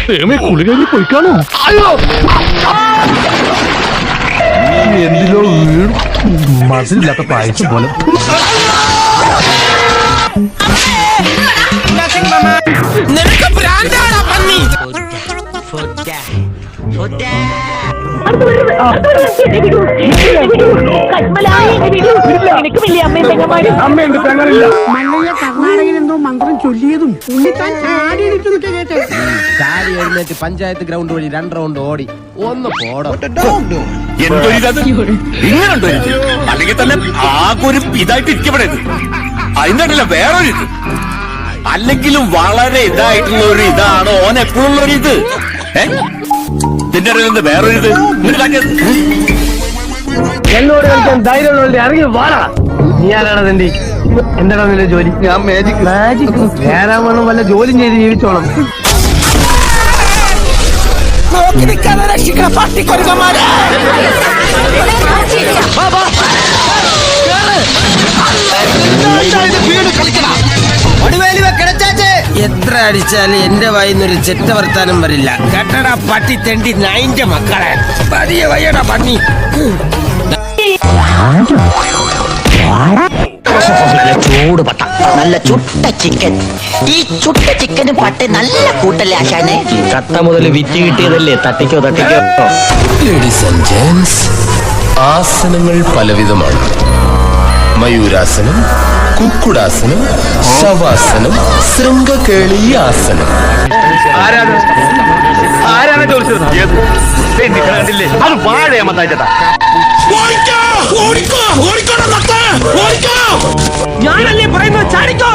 കുളി കഴിഞ്ഞ് പോയിക്കാണോ? അയ്യോ, എന്തിലോ വീണു. മനസ്സിലില്ലാത്ത പായച്ച പോലെ. നിനക്ക് ഭ്രാന്താണോ പന്നി? മല്ലയ്യ കർണാടകയിൽ എന്തോ മന്ത്രം ചൊല്ലിയതും ഉണ്ണിത്താൻ ചാടി എണീറ്റതൊക്കെ കേട്ടെ. ചാടി എഴുന്നേറ്റ് പഞ്ചായത്ത് ഗ്രൗണ്ട് വഴി 2 റൗണ്ട് ഓടി ഒന്ന് പോടോ. അല്ലെങ്കിൽ തന്നെ ആകെ ഒരു ഇതായിട്ട് ഇരിക്കപ്പെടരുത്. അതിന്റെ ഇടയില വേറൊരു ഇത്, അല്ലെങ്കിലും വളരെ ഇതായിട്ടുള്ള ഒരു ഇതാണ് ഓൻ എപ്പോഴുള്ള ഒരു ഇത്. ഇതിന്റെ ഇടയിൽ വേറൊരു ഇത്. എന്നോട് കളിക്കാൻ ധൈര്യമുള്ള ഇറങ്ങി വാടാ. ഞാനാണതെന്റെ എന്താണ് നിന്റെ ജോലി? ഞാൻ മാജിക് നേരാവണ്ണം വല്ല ജോലിയും ചെയ്ത് ജീവിച്ചോണം. നോക്കി നിൽക്കാതെ രക്ഷിക്കണം പട്ടിക്കൊരുക്കന്മാരെ. എത്ര അടിച്ചാലും എന്റെ വായിന്നൊരു ചെറ്റ വർത്താനം വരില്ല. കേട്ടടാ പട്ടി തെണ്ടി നായിന്റെ മക്കളെ. പതിയ വയ്യടാ പന്നി. ചൂട് പട്ട, നല്ല ചുട്ട ചിക്കൻ. ഈ ചുട്ട ചിക്കനും പട്ട നല്ല കൂട്ടല്ലേ ആശാനെ? കട്ട മുതൽ വിറ്റ് കിട്ടിയതല്ലേ, തട്ടിക്കോ. ലേഡീസ് ആൻഡ് ജെന്റ്സ്, ആസനങ്ങൾ പലവിധമാണ്. മയൂരാസനം, കുക്കുടാസനം, ശവാസനം, ശൃംഗകേളി ആസനം. ആരാണ് ചോദിച്ചത്? അത് വാഴയമ്മത്തായിട്ടാ. ഞാനല്ലേ പറയുന്നത് ചാടിക്കോ.